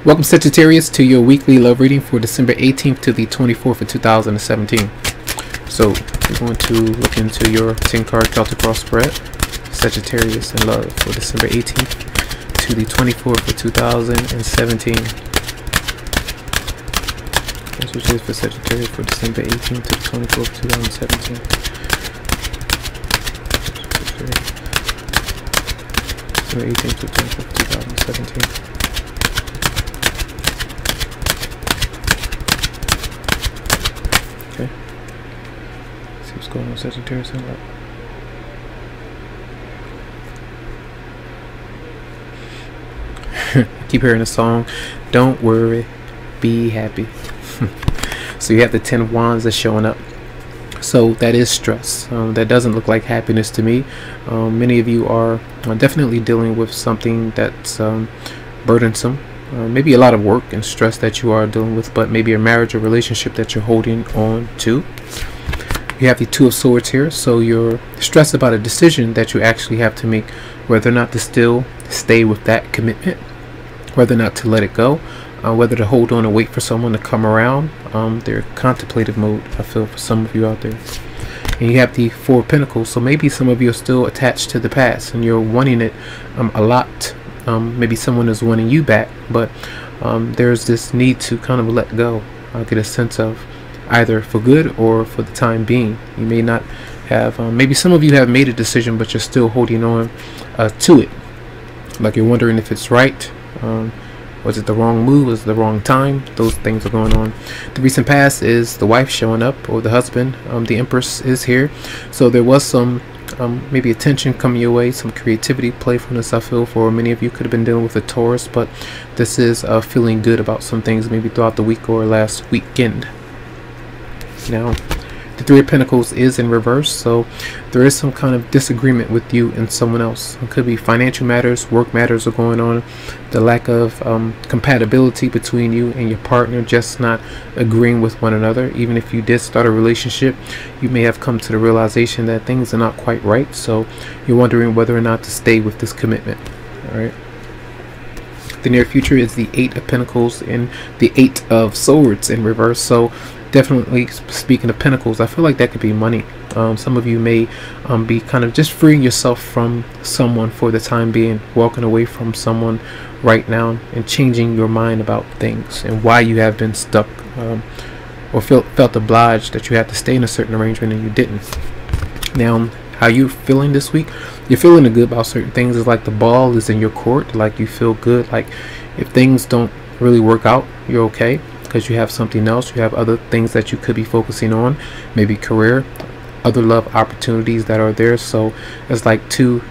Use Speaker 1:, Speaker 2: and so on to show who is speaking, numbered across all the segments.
Speaker 1: Welcome, Sagittarius, to your weekly love reading for December 18th to the 24th of 2017. So we're going to look into your 10-card Celtic cross spread, Sagittarius in love, for December 18th to the 24th of 2017. That's what it is for Sagittarius for December 18th to the 24th of 2017. December 18th to the 24th of 2017. Okay. See what's going on, Sagittarius in love. I keep hearing the song, "Don't worry, be happy." So you have the 10 of Wands that's showing up. So that is stress. That doesn't look like happiness to me. Many of you are definitely dealing with something that's burdensome. Maybe a lot of work and stress that you are dealing with, but maybe a marriage or relationship that you're holding on to. You have the Two of Swords here, so you're stressed about a decision that you actually have to make, whether or not to still stay with that commitment, whether or not to let it go, whether to hold on and wait for someone to come around. They're contemplative mode, I feel, for some of you out there. And you have the Four of Pentacles, so maybe some of you are still attached to the past and you're wanting it a lot. Maybe someone is wanting you back, but there's this need to kind of let go. I'll get a sense of either for good or for the time being. You may not have, maybe some of you have made a decision, but you're still holding on to it. Like you're wondering if it's right. Was it the wrong move? Was it the wrong time? Those things are going on. The recent past is the wife showing up, or the husband. The Empress is here. So there was some maybe attention coming your way, some creativity, playfulness. I feel for many of you could have been dealing with a Taurus, but this is feeling good about some things maybe throughout the week or last weekend. Now the Three of Pentacles is in reverse, so there is some kind of disagreement with you and someone else. It could be financial matters, work matters are going on, the lack of compatibility between you and your partner, just not agreeing with one another. Even if you did start a relationship, you may have come to the realization that things are not quite right, so you're wondering whether or not to stay with this commitment. All right. The near future is the Eight of Pentacles and the Eight of Swords in reverse, so definitely, speaking of Pentacles, I feel like that could be money. Some of you may be kind of just freeing yourself from someone for the time being, walking away from someone right now and changing your mind about things and why you have been stuck or felt obliged that you had to stay in a certain arrangement and you didn't. Now, how you feeling this week? You're feeling good about certain things. It's like the ball is in your court. Like you feel good. Like if things don't really work out, you're okay, because you have something else. You have other things that you could be focusing on, maybe career, other love opportunities that are there. So it's like two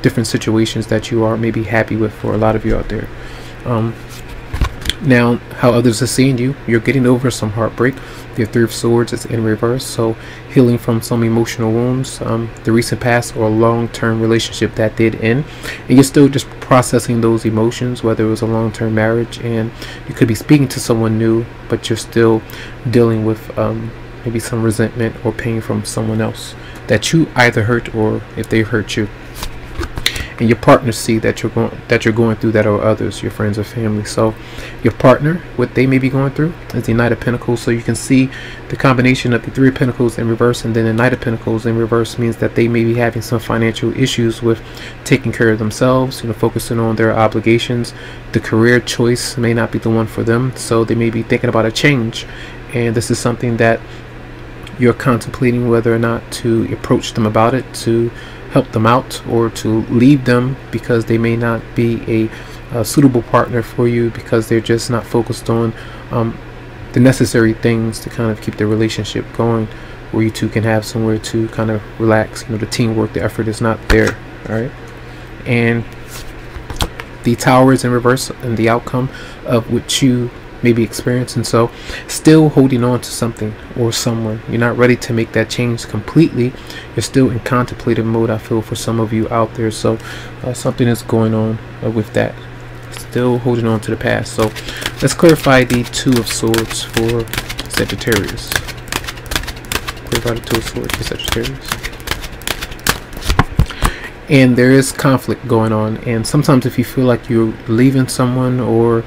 Speaker 1: different situations that you are maybe happy with for a lot of you out there. Now, how others are seeing you, you're getting over some heartbreak. The Three of Swords is in reverse, so healing from some emotional wounds, the recent past or a long-term relationship that did end, and you're still just processing those emotions, whether it was a long-term marriage and you could be speaking to someone new, but you're still dealing with maybe some resentment or pain from someone else that you either hurt or if they hurt you. And your partners see that you're going through that, or others, your friends or family. So your partner, what they may be going through is the Knight of Pentacles. So you can see the combination of the Three of Pentacles in reverse and then the Knight of Pentacles in reverse means that they may be having some financial issues with taking care of themselves, focusing on their obligations. The career choice may not be the one for them, so they may be thinking about a change, and this is something that you're contemplating whether or not to approach them about it, to help them out, or to leave them because they may not be a suitable partner for you, because they're just not focused on the necessary things to kind of keep the relationship going, where you two can have somewhere to kind of relax. The teamwork, the effort is not there. All right. And the Tower is in reverse, and the outcome of which you may be experiencing. So still holding on to something or someone. You're not ready to make that change completely. You're still in contemplative mode, I feel, for some of you out there. So something is going on with that. Still holding on to the past. So let's clarify the Two of Swords for Sagittarius. Clarify the Two of Swords for Sagittarius. and there is conflict going on. And sometimes if you feel like you're leaving someone, or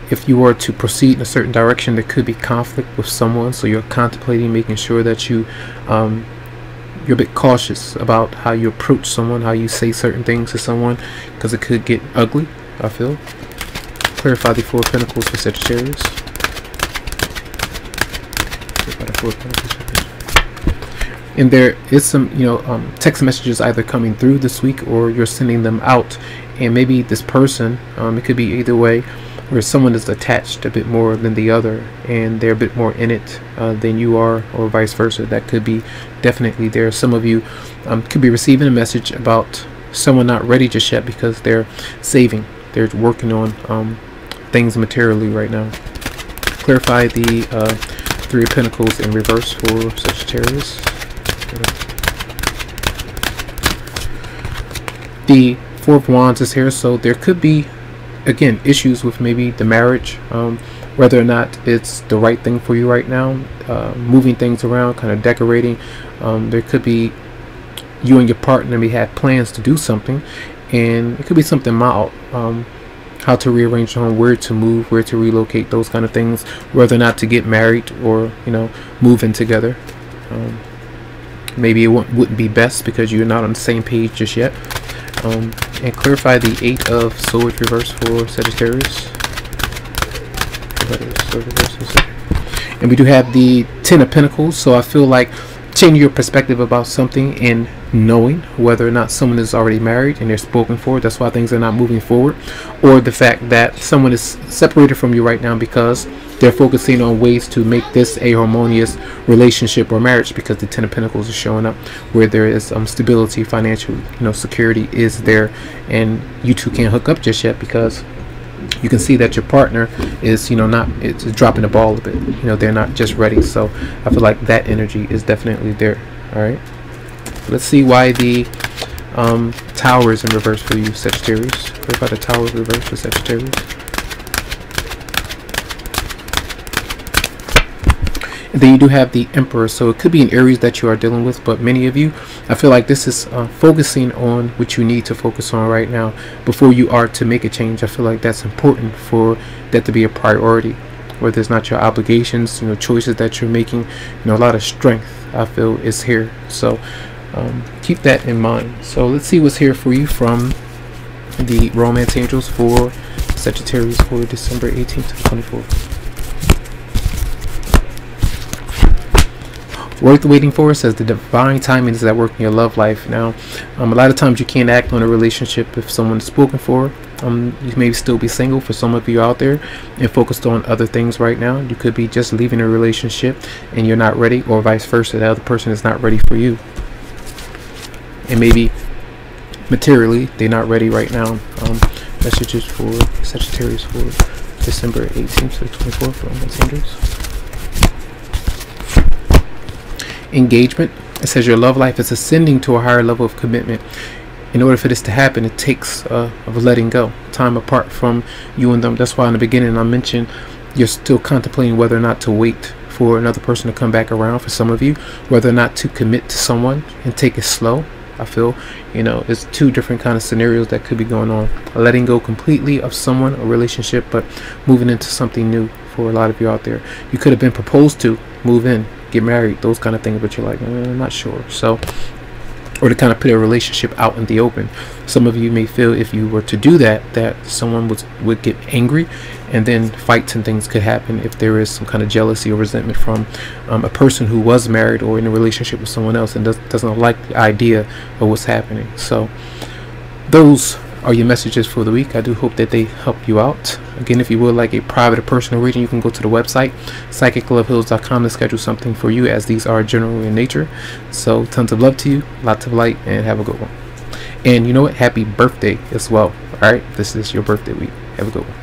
Speaker 1: if you were to proceed in a certain direction, there could be conflict with someone. So you're contemplating making sure that you're a bit cautious about how you approach someone, how you say certain things to someone, because it could get ugly, I feel. Clarify the Four of Pentacles for Sagittarius. Clarify the Four of Pentacles for Sagittarius. And there is some, text messages either coming through this week, or you're sending them out. And maybe this person, it could be either way, where someone is attached a bit more than the other, and they're a bit more in it than you are, or vice versa. That could be definitely there. Some of you could be receiving a message about someone not ready just yet, because they're saving. They're working on things materially right now. Clarify the Three of Pentacles in reverse for Sagittarius. The Four of Wands is here, so there could be, again, issues with maybe the marriage, whether or not it's the right thing for you right now, moving things around, kind of decorating. There could be you and your partner may have plans to do something, and it could be something mild, how to rearrange the home, where to move, where to relocate, those kind of things, whether or not to get married or move in together. Maybe it wouldn't be best because you're not on the same page just yet. And clarify the Eight of Swords reverse for Sagittarius. And we do have the Ten of Pentacles. So I feel like changing your perspective about something and knowing whether or not someone is already married and they're spoken for, that's why things are not moving forward, or the fact that someone is separated from you right now because they're focusing on ways to make this a harmonious relationship or marriage, because the Ten of Pentacles is showing up where there is stability, financial security is there, and you two can't hook up just yet because you can see that your partner is it's dropping the ball a bit. They're not just ready. So I feel like that energy is definitely there. All right, let's see why the Tower is in reverse for you, Sagittarius. Clarify the Tower is reverse for Sagittarius. And then you do have the Emperor, so it could be an Aries that you are dealing with, but many of you, I feel like this is focusing on what you need to focus on right now before you are to make a change. I feel like that's important for that to be a priority, whether it's not your obligations, choices that you're making. A lot of strength, I feel, is here. So keep that in mind. So let's see what's here for you from the Romance Angels for Sagittarius for December 18th to 24th. Worth waiting for says the divine timing is at work in your love life. Now, a lot of times you can't act on a relationship if someone is spoken for. You may still be single for some of you out there and focused on other things right now. You could be just leaving a relationship and you're not ready, or vice versa, the other person is not ready for you. And maybe materially they're not ready right now. Messages for Sagittarius for December 18th to 24th. Romance Angels. Engagement. It says your love life is ascending to a higher level of commitment. In order for this to happen, it takes of letting go, time apart from you and them. That's why in the beginning I mentioned you're still contemplating whether or not to wait for another person to come back around. For some of you, whether or not to commit to someone and take it slow. I feel there's two different kind of scenarios that could be going on. Letting go completely of someone, a relationship, but moving into something new for a lot of you out there. You could have been proposed to, move in, get married, those kind of things, but you're like, I'm not sure. So, or to kind of put a relationship out in the open. Some of you may feel if you were to do that, that someone would get angry, and then fights and things could happen if there is some kind of jealousy or resentment from a person who was married or in a relationship with someone else and doesn't like the idea of what's happening. So those are your messages for the week. I do hope that they help you out. Again, if you would like a private or personal reading, you can go to the website psychicloveheals.com to schedule something for you, as these are general in nature. So tons of love to you, lots of light, and have a good one. And you know what, happy birthday as well. All right, this is your birthday week. Have a good one.